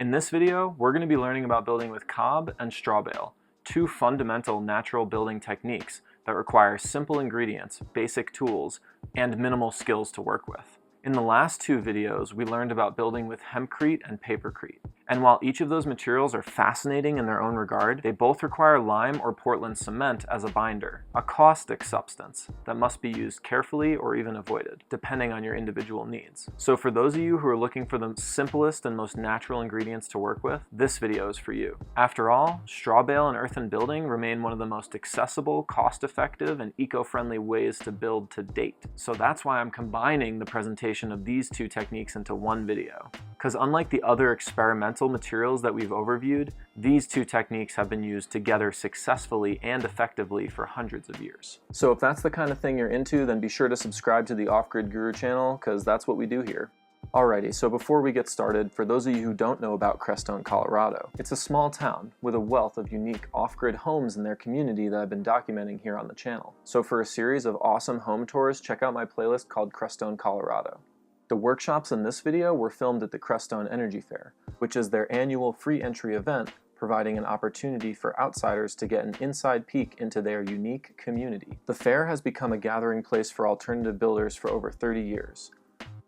In this video, we're going to be learning about building with COB and Strawbale, two fundamental natural building techniques that require simple ingredients, basic tools, and minimal skills to work with. In the last two videos, we learned about building with hempcrete and papercrete. And while each of those materials are fascinating in their own regard, they both require lime or Portland cement as a binder, a caustic substance that must be used carefully or even avoided, depending on your individual needs. So for those of you who are looking for the simplest and most natural ingredients to work with, this video is for you. After all, Strawbale and earthen building remain one of the most accessible, cost-effective, and eco-friendly ways to build to date. So that's why I'm combining the presentation of these two techniques into one video. Because unlike the other experimental materials that we've overviewed, these two techniques have been used together successfully and effectively for hundreds of years. So if that's the kind of thing you're into, then be sure to subscribe to the Off-Grid Guru channel, because that's what we do here. Alrighty, so before we get started, for those of you who don't know about Crestone, Colorado, it's a small town with a wealth of unique off-grid homes in their community that I've been documenting here on the channel. So for a series of awesome home tours, check out my playlist called Crestone, Colorado. The workshops in this video were filmed at the Crestone Energy Fair, which is their annual free entry event, providing an opportunity for outsiders to get an inside peek into their unique community. The fair has become a gathering place for alternative builders for over 30 years,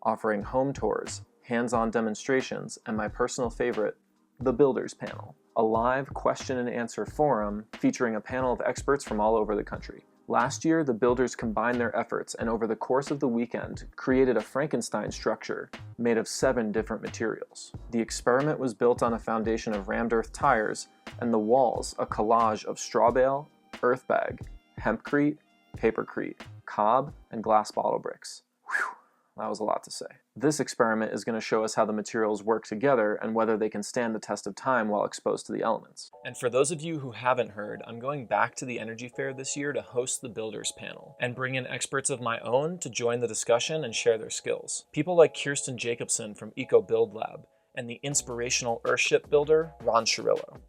offering home tours, hands-on demonstrations, and my personal favorite, the Builders Panel, a live question and answer forum featuring a panel of experts from all over the country. Last year, the builders combined their efforts and over the course of the weekend created a Frankenstein structure made of 7 different materials. The experiment was built on a foundation of rammed earth tires, and the walls a collage of Strawbale, earth bag, hempcrete, papercrete, cob, and glass bottle bricks. Whew, that was a lot to say. This experiment is going to show us how the materials work together and whether they can stand the test of time while exposed to the elements. And for those of you who haven't heard, I'm going back to the Energy Fair this year to host the Builders Panel and bring in experts of my own to join the discussion and share their skills. People like Kirsten Jacobson from Eco Build Lab and the inspirational Earthship builder, Ron Chirillo.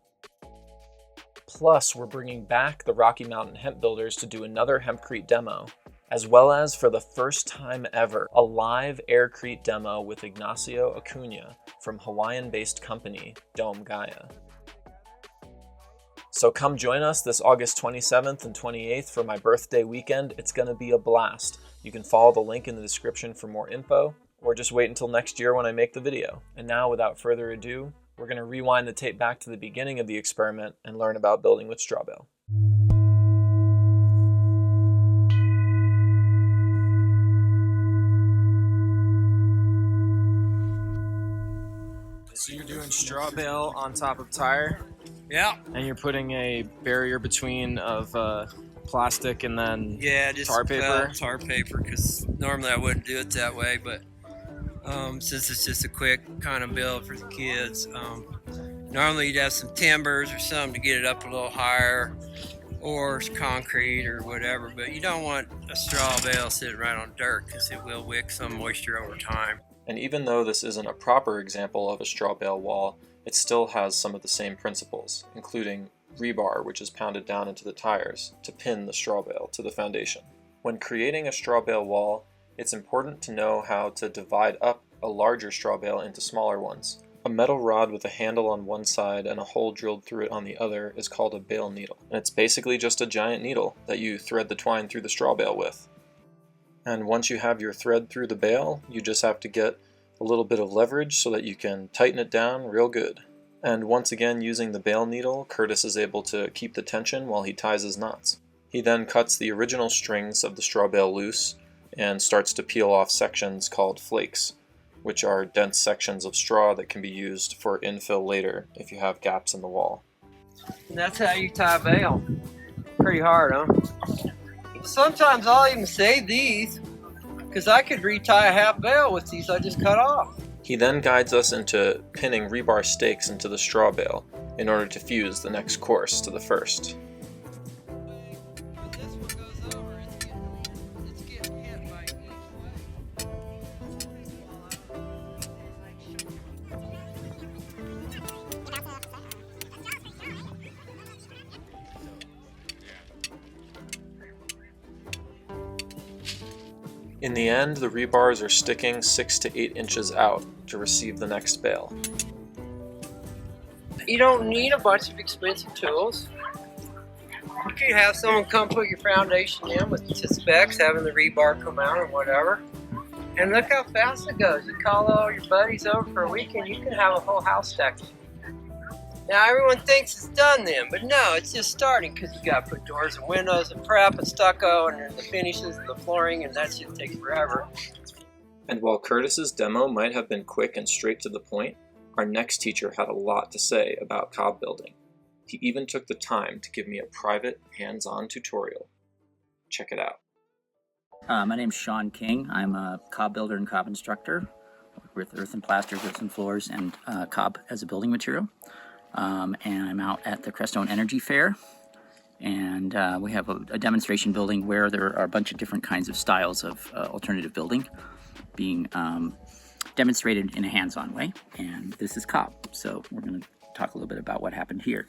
Plus, we're bringing back the Rocky Mountain Hemp Builders to do another hempcrete demo, as well as, for the first time ever, a live aircrete demo with Ignacio Acuna from Hawaiian-based company Dome Gaia. So come join us this August 27th and 28th for my birthday weekend. It's going to be a blast. You can follow the link in the description for more info, or just wait until next year when I make the video. And now, without further ado, we're going to rewind the tape back to the beginning of the experiment and learn about building with Strawbale. So you're doing Strawbale on top of tire? Yeah. And you're putting a barrier between of plastic and then Just tar paper? tar paper, because normally I wouldn't do it that way, but since it's just a quick kind of build for the kids, normally you'd have some timbers or something to get it up a little higher, or concrete or whatever, but you don't want a straw bale sitting right on dirt, because it will wick some moisture over time. And even though this isn't a proper example of a Strawbale wall, it still has some of the same principles, including rebar, which is pounded down into the tires to pin the Strawbale to the foundation. When creating a Strawbale wall, it's important to know how to divide up a larger Strawbale into smaller ones. A metal rod with a handle on one side and a hole drilled through it on the other is called a bale needle, and it's basically just a giant needle that you thread the twine through the Strawbale with. And once you have your thread through the bale, you just have to get a little bit of leverage so that you can tighten it down real good. And once again, using the bale needle, Curtis is able to keep the tension while he ties his knots. He then cuts the original strings of the Strawbale loose and starts to peel off sections called flakes, which are dense sections of straw that can be used for infill later if you have gaps in the wall. And that's how you tie a bale. Pretty hard, huh? Sometimes I'll even save these, because I could retie a half bale with these I just cut off. He then guides us into pinning rebar stakes into the Strawbale in order to fuse the next course to the first. In the end, the rebars are sticking 6 to 8 inches out to receive the next bale. You don't need a bunch of expensive tools. You could have someone come put your foundation in with the specs, having the rebar come out or whatever. And look how fast it goes. You call all your buddies over for a weekend, you can have a whole house stacked. Now everyone thinks it's done then, but no, it's just starting because you got to put doors and windows and prep and stucco and then the finishes and the flooring, and that shit takes forever. And while Curtis's demo might have been quick and straight to the point, our next teacher had a lot to say about cob building. He even took the time to give me a private, hands-on tutorial. Check it out. My name's Sean King. I'm a cob builder and cob instructor with earth and plaster, bricks and floors, and cob as a building material. And I'm out at the Crestone Energy Fair. And we have a demonstration building where there are a bunch of different kinds of styles of alternative building being demonstrated in a hands-on way. And this is cob. So we're going to talk a little bit about what happened here.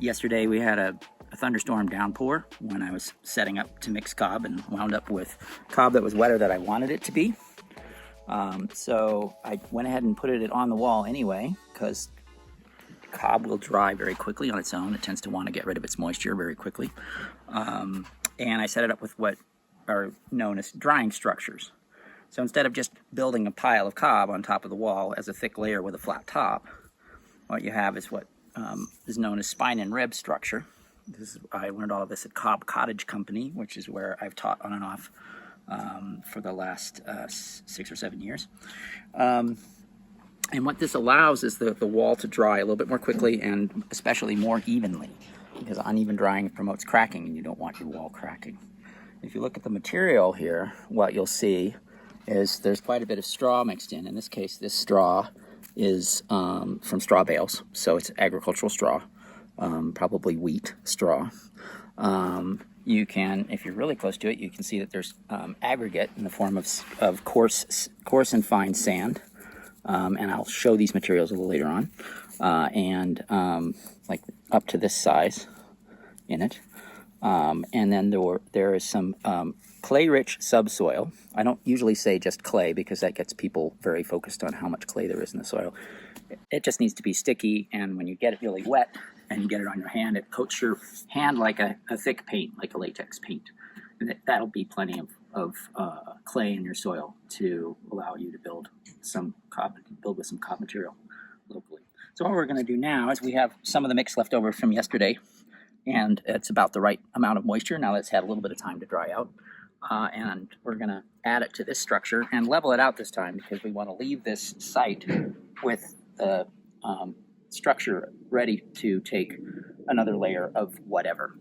Yesterday we had a thunderstorm downpour when I was setting up to mix cob and wound up with cob that was wetter than I wanted it to be. So I went ahead and put it on the wall anyway, because cob will dry very quickly on its own. It tends to want to get rid of its moisture very quickly. And I set it up with what are known as drying structures. So instead of just building a pile of cob on top of the wall as a thick layer with a flat top, what you have is what is known as spine and rib structure. I learned all of this at Cobb Cottage Company, which is where I've taught on and off for the last 6 or 7 years. And what this allows is the wall to dry a little bit more quickly and especially more evenly, because uneven drying promotes cracking and you don't want your wall cracking. If you look at the material here, what you'll see is there's quite a bit of straw mixed in. In this case, this straw is from straw bales, so it's agricultural straw, probably wheat straw. You can, if you're really close to it, you can see that there's aggregate in the form of coarse and fine sand, and I'll show these materials a little later on, like up to this size in it. And then there is some clay-rich subsoil. I don't usually say just clay because that gets people very focused on how much clay there is in the soil. It just needs to be sticky, and when you get it really wet and you get it on your hand, it coats your hand like a thick paint, like a latex paint. And that'll be plenty of clay in your soil to allow you to build with some cob material locally. So what we're going to do now is we have some of the mix left over from yesterday, and it's about the right amount of moisture. Now it's had a little bit of time to dry out. And we're going to add it to this structure and level it out this time because we want to leave this site with the structure ready to take another layer of whatever,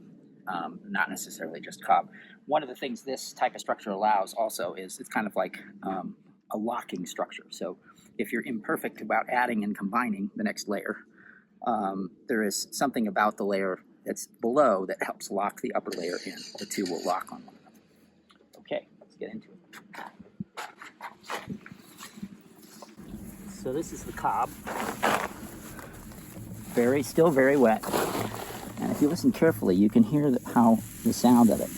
not necessarily just cob. One of the things this type of structure allows also is it's kind of like a locking structure. So if you're imperfect about adding and combining the next layer, there is something about the layer that's below that helps lock the upper layer in. The two will lock on one another. Okay, let's get into it. So this is the cob. Still very wet. And if you listen carefully, you can hear the sound of it.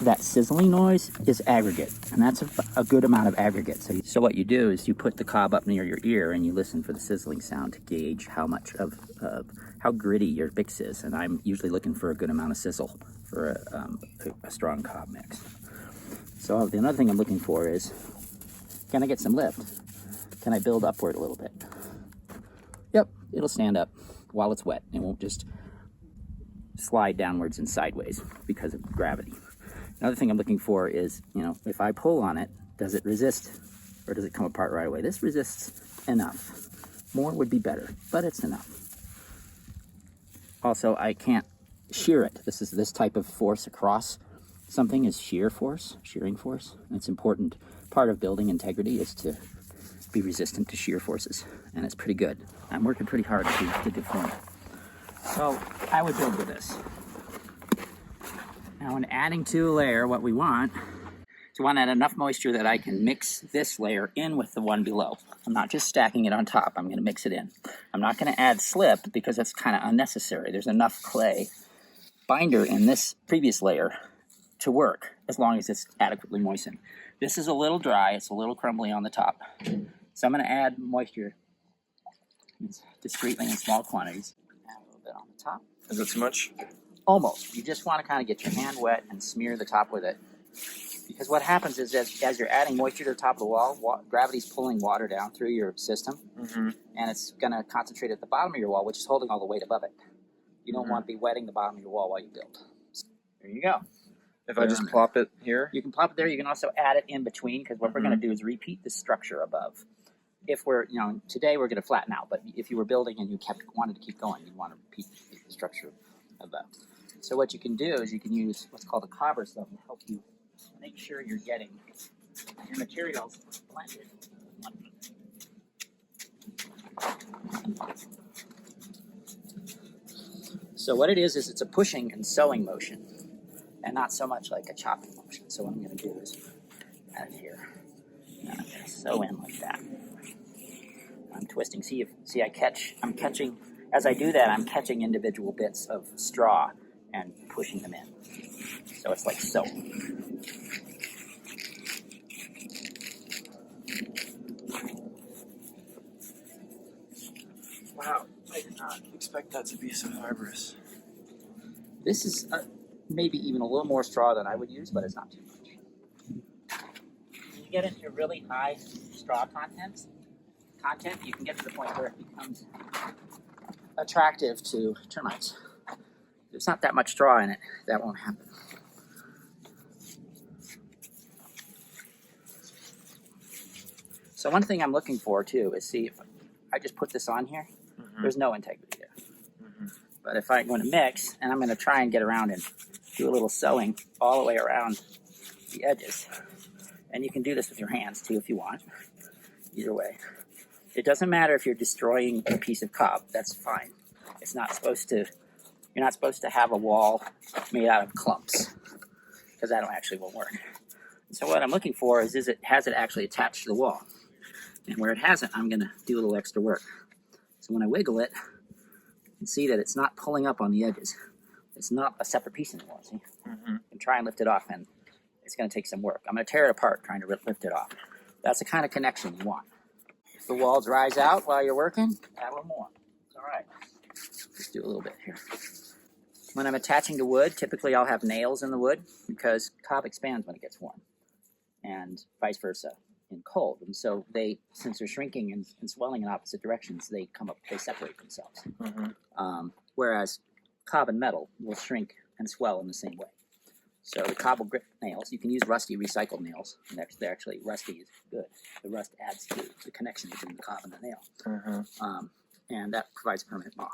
That sizzling noise is aggregate, and that's a good amount of aggregate. So what you do is you put the cob up near your ear and you listen for the sizzling sound to gauge how much of how gritty your mix is. And I'm usually looking for a good amount of sizzle for a strong cob mix. So the another thing I'm looking for is, can I get some lift? Can I build upward a little bit? Yep, it'll stand up while it's wet. It won't just slide downwards and sideways because of gravity. Another thing I'm looking for is, if I pull on it, does it resist or does it come apart right away? This resists enough. More would be better, but it's enough. Also, I can't shear it. This type of force across something is shearing force. And it's important. Part of building integrity is to be resistant to shear forces, and it's pretty good. I'm working pretty hard to deform it. So I would build with this. Now, when adding to a layer, what we want is we want to add enough moisture that I can mix this layer in with the one below. I'm not just stacking it on top. I'm going to mix it in. I'm not going to add slip because that's kind of unnecessary. There's enough clay binder in this previous layer to work as long as it's adequately moistened. This is a little dry. It's a little crumbly on the top. So I'm going to add moisture discreetly in small quantities. Add a little bit on the top. Is it too much? Almost. You just want to kind of get your hand wet and smear the top with it. Because what happens is as you're adding moisture to the top of the wall, gravity's pulling water down through your system, and it's going to concentrate at the bottom of your wall, which is holding all the weight above it. You don't want to be wetting the bottom of your wall while you build. So, there you go. If I just plop it here? You can plop it there. You can also add it in between, because what we're going to do is repeat the structure above. If we're, today we're going to flatten out, but if you were building and you wanted to keep going, you'd want to repeat the structure above. So what you can do is you can use what's called a cobber stone to help you make sure you're getting your materials blended. So what it is it's a pushing and sewing motion, and not so much like a chopping motion. So what I'm going to do is add it here, and I'm going to sew in like that. I'm twisting. I'm catching. As I do that, I'm catching individual bits of straw and pushing them in. So it's like sewing. Wow, I did not expect that to be so fibrous. This is maybe even a little more straw than I would use, but it's not too much. When you get into really high straw content, you can get to the point where it becomes attractive to termites. There's not that much straw in it. That won't happen. So one thing I'm looking for too is see if I just put this on here. There's no integrity there. But if I'm going to mix, and I'm going to try and get around and do a little sewing all the way around the edges. And you can do this with your hands too if you want. Either way. It doesn't matter if you're destroying a piece of cob. That's fine. It's not supposed to. You're not supposed to have a wall made out of clumps, because that actually won't work. So what I'm looking for is has it actually attached to the wall? And where it hasn't, I'm going to do a little extra work. So when I wiggle it, you can see that it's not pulling up on the edges. It's not a separate piece anymore, see? And try and lift it off, and it's going to take some work. I'm going to tear it apart trying to lift it off. That's the kind of connection you want. If the wall dries out while you're working, add a little more. It's all right. Just do a little bit here. When I'm attaching to wood, typically I'll have nails in the wood because cob expands when it gets warm, and vice versa in cold. And so since they're shrinking and swelling in opposite directions, they separate themselves. Whereas cob and metal will shrink and swell in the same way. So the cob will grip nails. You can use rusty recycled nails. And actually rusty is good. The rust adds to the connection between the cob and the nail. And that provides a permanent bond.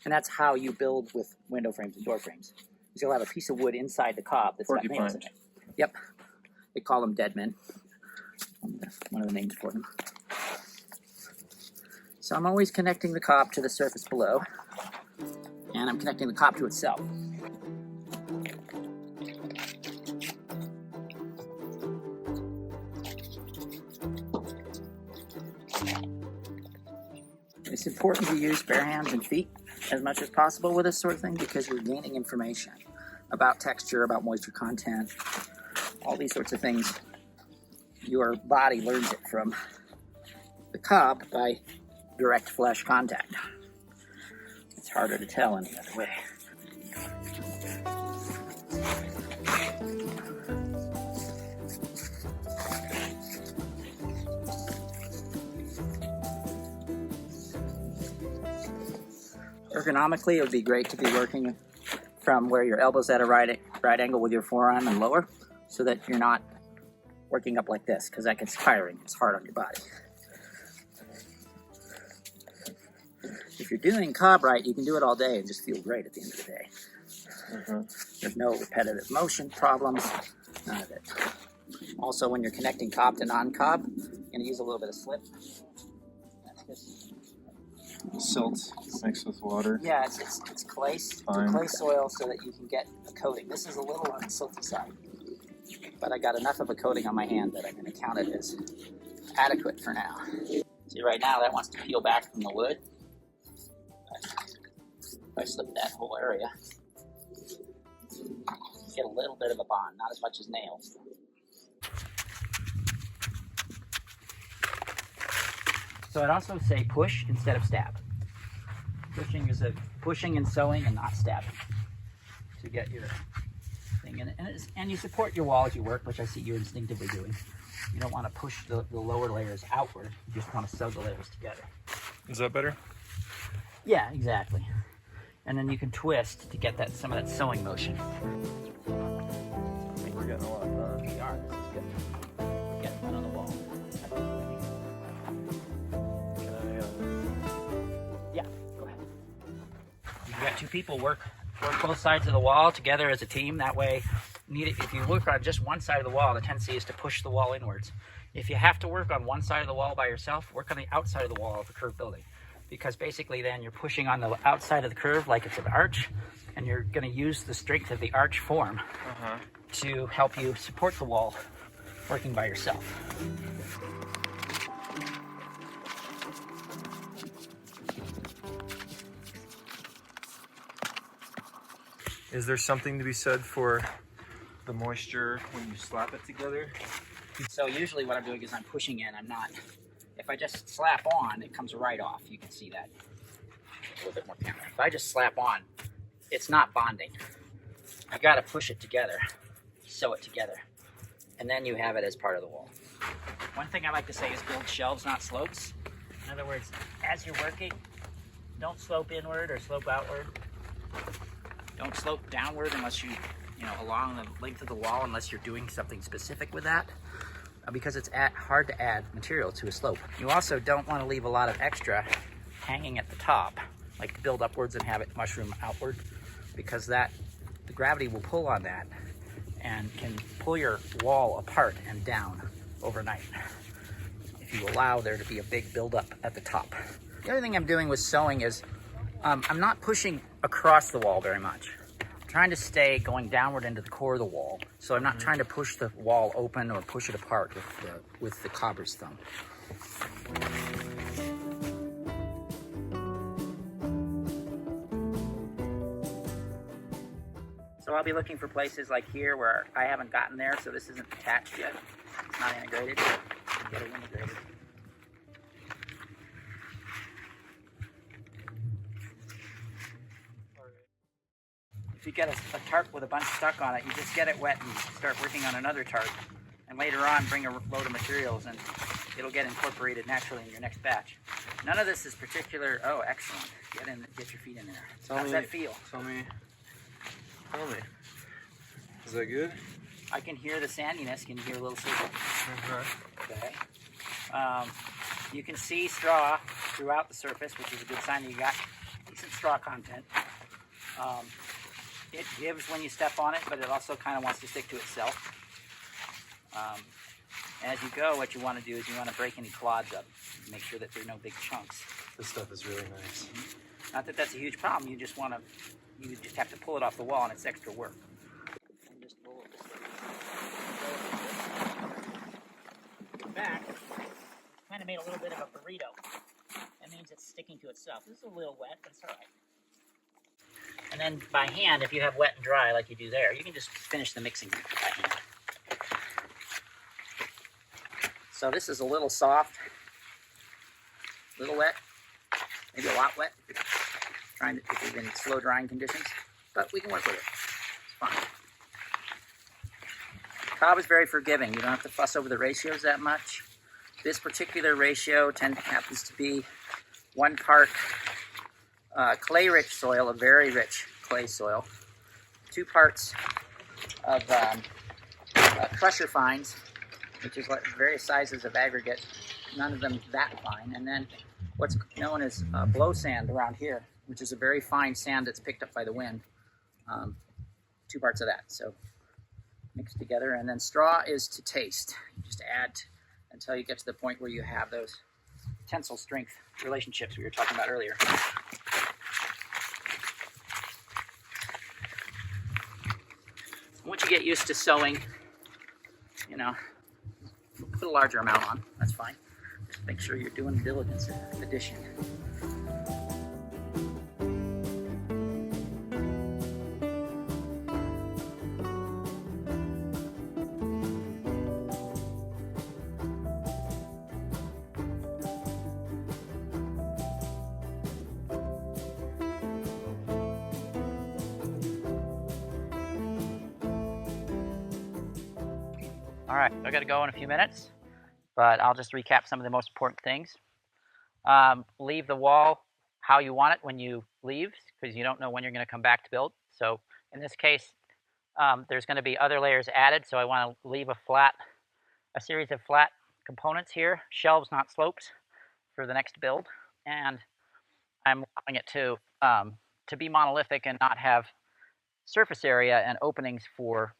And that's how you build with window frames and door frames. You'll have a piece of wood inside the cob that's got nails in it. Yep. They call them dead men. One of the names for them. So I'm always connecting the cob to the surface below, and I'm connecting the cob to itself. It's important to use bare hands and feet as much as possible with this sort of thing because you're gaining information about texture, about moisture content, all these sorts of things. Your body learns it from the cob by direct flesh contact. It's harder to tell any other way. Ergonomically, it would be great to be working from where your elbow's at a right angle with your forearm and lower, so that you're not working up like this, because that gets tiring. It's hard on your body. If you're doing cob right, you can do it all day and just feel great at the end of the day. There's no repetitive motion problems, none of it. Also, when you're connecting cob to non-cob, you're going to use a little bit of slip. That's just silt mixed with water. Yeah, it's clay. It's clay soil so that you can get a coating. This is a little on the silty side, but I got enough of a coating on my hand that I'm going to count it as adequate for now. See, right now that wants to peel back from the wood. If I slip that whole area, get a little bit of a bond, not as much as nails. So I'd also say push instead of stab. Pushing and sewing and not stabbing to get your thing in it. And you support your wall as you work, which I see you instinctively doing. You don't want to push the lower layers outward. You just want to sew the layers together. Is that better? Yeah, exactly. And then you can twist to get some of that sewing motion. I think we're getting a lot done. We are. This is good. We're getting one on the wall. Yeah, go ahead. You got two people work both sides of the wall together as a team. That way, if you work on just one side of the wall, the tendency is to push the wall inwards. If you have to work on one side of the wall by yourself, work on the outside of the wall of a curved building. Because basically then you're pushing on the outside of the curve like it's an arch, and you're going to use the strength of the arch form to help you support the wall working by yourself. Is there something to be said for the moisture when you slap it together? So usually what I'm doing is I'm pushing in, I'm not. If I just slap on, it comes right off. You can see that. A little bit more camera. If I just slap on, it's not bonding. You got to push it together, sew it together, and then you have it as part of the wall. One thing I like to say is build shelves, not slopes. In other words, as you're working, don't slope inward or slope outward. Don't slope downward unless you along the length of the wall, unless you're doing something specific with that. Because it's hard to add material to a slope. You also don't want to leave a lot of extra hanging at the top, like to build upwards and have it mushroom outward, because the gravity will pull on that and can pull your wall apart and down overnight if you allow there to be a big buildup at the top. The other thing I'm doing with sewing is I'm not pushing across the wall very much. Trying to stay going downward into the core of the wall, so I'm not trying to push the wall open or push it apart with the cobbler's thumb. So I'll be looking for places like here where I haven't gotten there, so this isn't attached yet. It's not integrated. Get it integrated. If you get a tarp with a bunch stuck on it, you just get it wet and start working on another tarp. And later on, bring a load of materials and it'll get incorporated naturally in your next batch. None of this is particular. Oh, excellent. Get your feet in there. How's that feel? Tell me. Is that good? I can hear the sandiness. Can you hear a little sizzle? Okay. You can see straw throughout the surface, which is a good sign that you got decent straw content. It gives when you step on it, but it also kind of wants to stick to itself. As you go, what you want to do is you want to break any clods up. Make sure that there are no big chunks. This stuff is really nice. Not that that's a huge problem. You just have to pull it off the wall, and it's extra work. And just pull it back. Kind of made a little bit of a burrito. That means it's sticking to itself. This is a little wet, but it's all right. And then by hand, if you have wet and dry like you do there, you can just finish the mixing by hand. So this is a little soft, a little wet, maybe a lot wet if you're in slow drying conditions, but we can work with it. It's fine. Cob is very forgiving. You don't have to fuss over the ratios that much. This particular ratio happens to be 1 part clay-rich soil, a very rich clay soil, 2 parts of crusher fines, which is like various sizes of aggregate, none of them that fine, and then what's known as blow sand around here, which is a very fine sand that's picked up by the wind. 2 parts of that, so mixed together. And then straw is to taste. You just add until you get to the point where you have those tensile strength relationships we were talking about earlier. Once you get used to sewing, put a larger amount on. That's fine. Just make sure you're doing diligence addition. All right, I got to go in a few minutes, but I'll just recap some of the most important things. Leave the wall how you want it when you leave, because you don't know when you're going to come back to build. So in this case, there's going to be other layers added, so I want to leave a series of flat components here, shelves, not slopes, for the next build. And I'm allowing it to be monolithic and not have surface area and openings for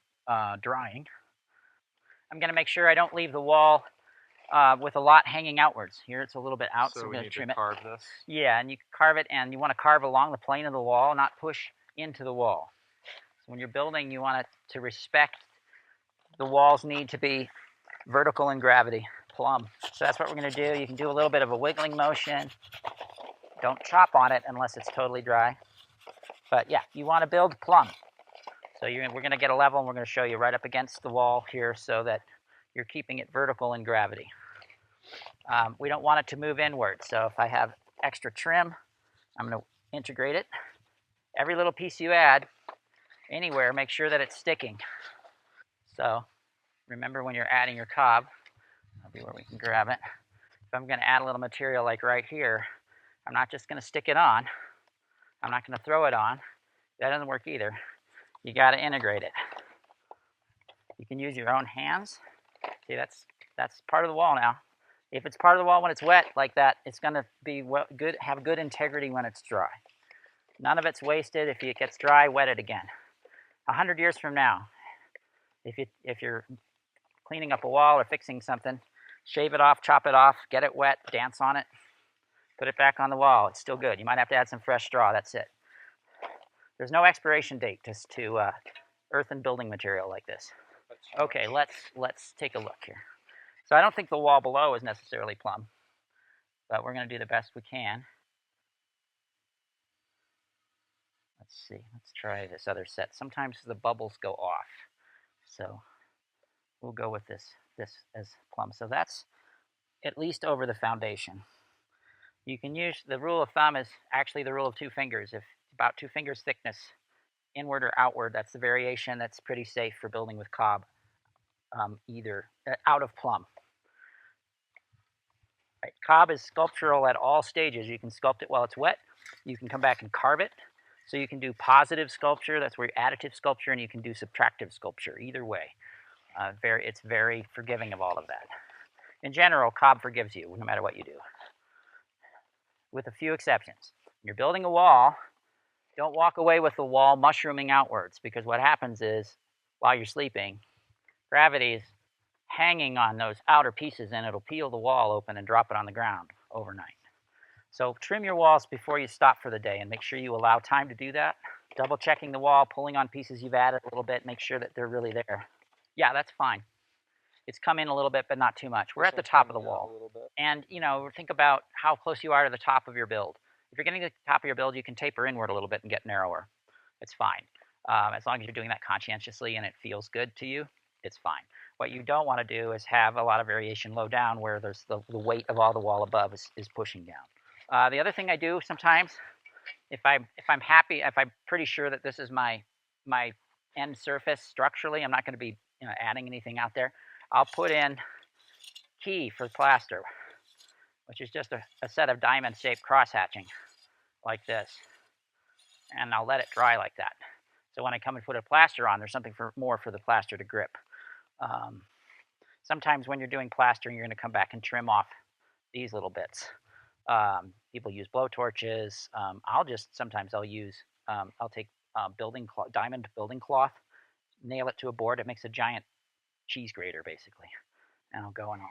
drying. I'm going to make sure I don't leave the wall with a lot hanging outwards. Here it's a little bit out, so we're going to trim it. Carve this. Yeah, and you carve it, and you want to carve along the plane of the wall, not push into the wall. So when you're building, you want it to respect the wall's need to be vertical in gravity, plumb. So that's what we're going to do. You can do a little bit of a wiggling motion. Don't chop on it unless it's totally dry. But yeah, you want to build plumb. So we're going to get a level, and we're going to show you right up against the wall here so that you're keeping it vertical in gravity. We don't want it to move inward, so if I have extra trim, I'm going to integrate it. Every little piece you add anywhere, make sure that it's sticking. So remember, when you're adding your cob, that'll be where we can grab it. If I'm going to add a little material like right here, I'm not just going to stick it on. I'm not going to throw it on. That doesn't work either. You got to integrate it. You can use your own hands. See, that's part of the wall now. If it's part of the wall when it's wet like that, it's going to be have good integrity when it's dry. None of it's wasted. If it gets dry, wet it again. 100 years from now, if you're cleaning up a wall or fixing something, shave it off, chop it off, get it wet, dance on it, put it back on the wall. It's still good. You might have to add some fresh straw. That's it. There's no expiration date to earth and building material like this. Okay, let's take a look here. So I don't think the wall below is necessarily plumb, but we're going to do the best we can. Let's see. Let's try this other set. Sometimes the bubbles go off, so we'll go with this as plumb. So that's at least over the foundation. You can use, the rule of thumb is actually the rule of 2 fingers. If about 2 fingers thickness, inward or outward, that's the variation that's pretty safe for building with cob, out of plumb. Right. Cob is sculptural at all stages. You can sculpt it while it's wet. You can come back and carve it. So you can do positive sculpture, that's where additive sculpture, and you can do subtractive sculpture. Either way, it's very forgiving of all of that. In general, cob forgives you no matter what you do, with a few exceptions. When you're building a wall, don't walk away with the wall mushrooming outwards, because what happens is, while you're sleeping, gravity is hanging on those outer pieces, and it'll peel the wall open and drop it on the ground overnight. So trim your walls before you stop for the day, and make sure you allow time to do that. Double checking the wall, pulling on pieces you've added a little bit, make sure that they're really there. Yeah, that's fine. It's come in a little bit, but not too much. We're at the top of the wall. And, think about how close you are to the top of your build. If you're getting to the top of your build, you can taper inward a little bit and get narrower. It's fine. As long as you're doing that conscientiously and it feels good to you, it's fine. What you don't want to do is have a lot of variation low down where there's the weight of all the wall above is pushing down. The other thing I do sometimes, if I'm pretty sure that this is my end surface structurally, I'm not going to be adding anything out there, I'll put in key for plaster, which is just a set of diamond-shaped cross-hatching like this, and I'll let it dry like that. So when I come and put a plaster on, there's something more for the plaster to grip. Sometimes when you're doing plastering, you're going to come back and trim off these little bits. People use blow torches. I'll take diamond building cloth, nail it to a board. It makes a giant cheese grater, basically. And I'll go and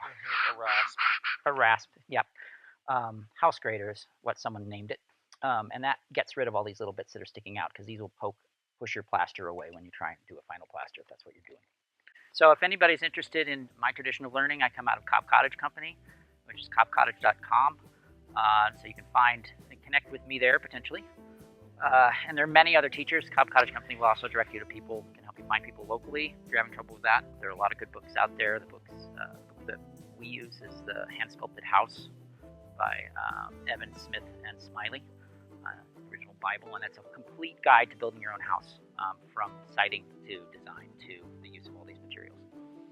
a rasp, yep. House grater is what someone named it. And that gets rid of all these little bits that are sticking out, because these will push your plaster away when you try and do a final plaster, if that's what you're doing. So if anybody's interested in my tradition of learning, I come out of Cobb Cottage Company, which is cobbcottage.com. So you can connect with me there, potentially. And there are many other teachers. Cobb Cottage Company will also direct you to people, can help you find people locally if you're having trouble with that. There are a lot of good books out there. The book that we use is The Hand Sculpted House by Evan Smith and Smiley, original Bible, and it's a complete guide to building your own house, from siting to design to the use of all these materials.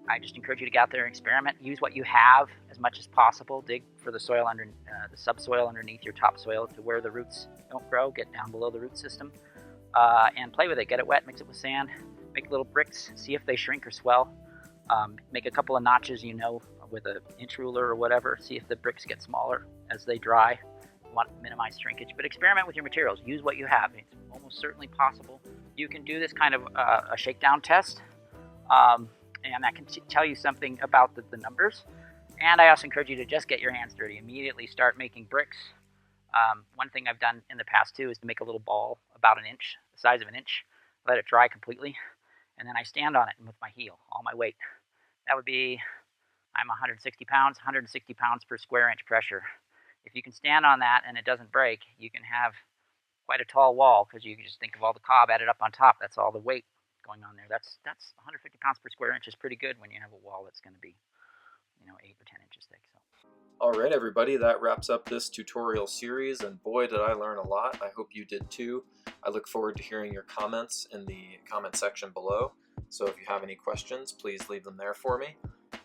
I just encourage you to get out there and experiment. Use what you have as much as possible. Dig for the soil under the subsoil underneath your topsoil to where the roots don't grow. Get down below the root system and play with it. Get it wet, mix it with sand, make little bricks, see if they shrink or swell. Make a couple of notches, with an inch ruler or whatever. See if the bricks get smaller as they dry. You want to minimize shrinkage, but experiment with your materials. Use what you have. It's almost certainly possible. You can do this kind of a shakedown test. And that can tell you something about the numbers. And I also encourage you to just get your hands dirty. Immediately start making bricks. One thing I've done in the past too is to make a little ball about an inch, the size of an inch, let it dry completely, and then I stand on it with my heel, all my weight. That would be, I'm 160 pounds, 160 pounds per square inch pressure. If you can stand on that and it doesn't break, you can have quite a tall wall, because you can just think of all the cob added up on top. That's all the weight going on there. That's 150 pounds per square inch is pretty good when you have a wall that's going to be 8 or 10 inches thick. So. All right, everybody, that wraps up this tutorial series, and boy, did I learn a lot. I hope you did too. I look forward to hearing your comments in the comment section below. So if you have any questions, please leave them there for me.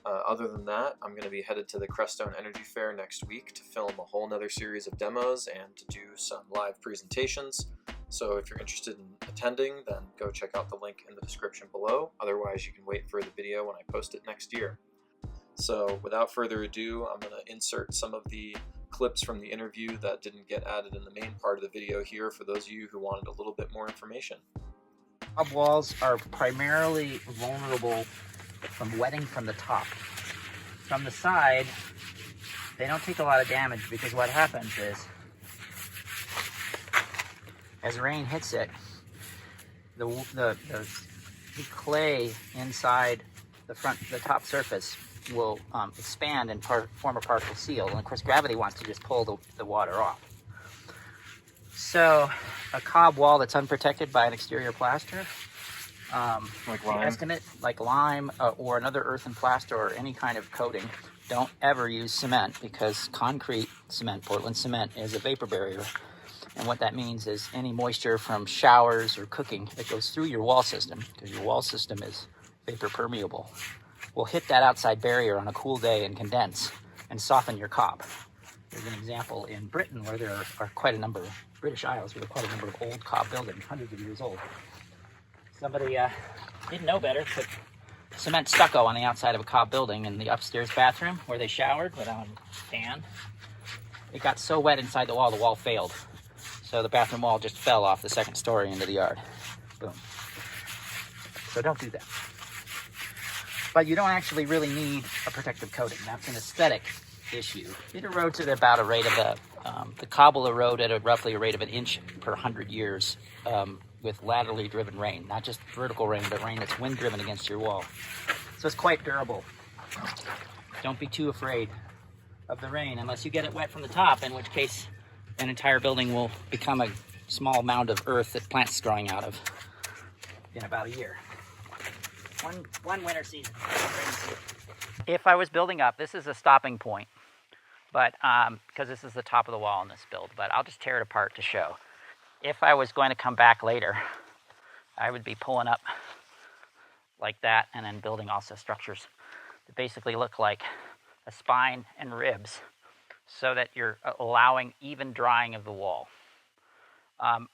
Other than that, I'm going to be headed to the Crestone Energy Fair next week to film a whole nother series of demos and to do some live presentations. So if you're interested in attending, then go check out the link in the description below. Otherwise, you can wait for the video when I post it next year. So without further ado, I'm going to insert some of the clips from the interview that didn't get added in the main part of the video here for those of you who wanted a little bit more information. Cob walls are primarily vulnerable from wetting from the top. From the side, they don't take a lot of damage, because what happens is, as rain hits it, the clay inside the top surface will expand and form a partial seal, and of course gravity wants to just pull the water off. So a cob wall that's unprotected by an exterior plaster, Like lime? estimate, like lime or another earthen plaster or any kind of coating, don't ever use cement, because concrete cement, Portland cement, is a vapor barrier. And what that means is any moisture from showers or cooking that goes through your wall system, because your wall system is vapor permeable, will hit that outside barrier on a cool day and condense and soften your cob. There's an example in Britain where there are quite a number of British Isles with quite a number of old cob buildings, hundreds of years old. Somebody didn't know better, put cement stucco on the outside of a cob building in the upstairs bathroom where they showered without a fan. It got so wet inside the wall failed. So the bathroom wall just fell off the second story into the yard. Boom. So don't do that. But you don't actually really need a protective coating. That's an aesthetic issue. It erodes at about a rate of the cob will erode at roughly a rate of an inch per 100 years with laterally driven rain. Not just vertical rain, but rain that's wind driven against your wall. So it's quite durable. Don't be too afraid of the rain unless you get it wet from the top, in which case an entire building will become a small mound of earth that plants growing out of in about a year. One winter season. If I was building up, this is a stopping point, but because this is the top of the wall in this build, but I'll just tear it apart to show. If I was going to come back later, I would be pulling up like that and then building also structures that basically look like a spine and ribs, so that you're allowing even drying of the wall.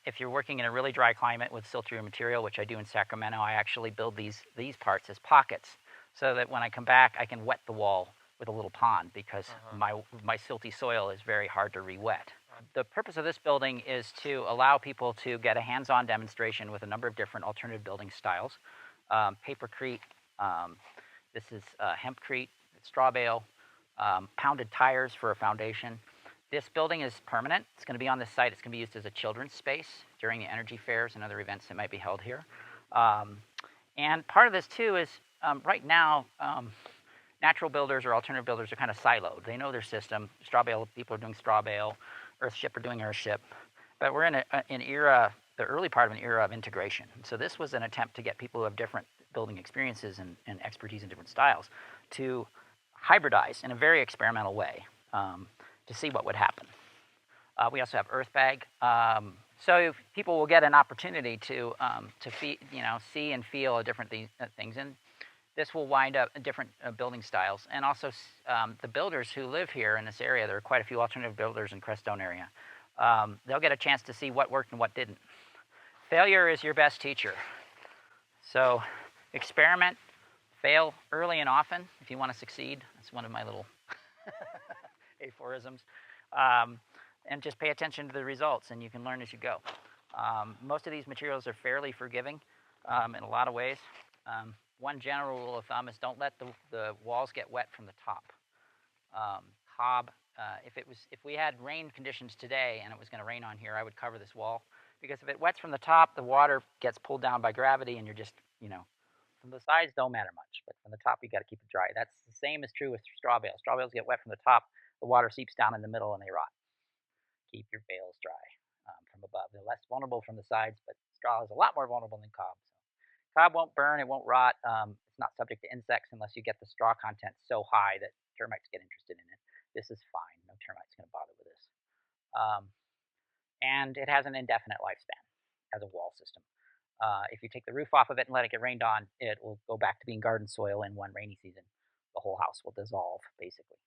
If you're working in a really dry climate with siltier material, which I do in Sacramento, I actually build these parts as pockets, so that when I come back, I can wet the wall with a little pond, because my silty soil is very hard to re-wet. The purpose of this building is to allow people to get a hands-on demonstration with a number of different alternative building styles. Papercrete, this is hempcrete, Strawbale, pounded tires for a foundation. This building is permanent. It's going to be on this site. It's going to be used as a children's space during the energy fairs and other events that might be held here. And part of this too is right now, natural builders or alternative builders are kind of siloed. They know their system. Strawbale people are doing Strawbale, Earthship are doing Earthship. But we're in an era, the early part of an era of integration. So this was an attempt to get people who have different building experiences and expertise in different styles to hybridize in a very experimental way to see what would happen. We also have earth bag. So people will get an opportunity to see and feel different things. And this will wind up in different building styles. And also the builders who live here in this area, there are quite a few alternative builders in Crestone area. They'll get a chance to see what worked and what didn't. Failure is your best teacher. So experiment, fail early and often if you want to succeed. That's one of my little aphorisms. And just pay attention to the results, and you can learn as you go. Most of these materials are fairly forgiving in a lot of ways. One general rule of thumb is don't let the walls get wet from the top. COB, if we had rain conditions today and it was going to rain on here, I would cover this wall, because if it wets from the top, the water gets pulled down by gravity, and you're just, from the sides don't matter much, but from the top you got to keep it dry. That's the same is true with straw bales. Straw bales get wet from the top, the water seeps down in the middle, and they rot. Keep your bales dry from above. They're less vulnerable from the sides, but straw is a lot more vulnerable than cob. So cob won't burn, it won't rot. It's not subject to insects unless you get the straw content so high that termites get interested in it. This is fine. No termite's going to bother with this. And it has an indefinite lifespan as a wall system. If you take the roof off of it and let it get rained on, it will go back to being garden soil in one rainy season. The whole house will dissolve, basically.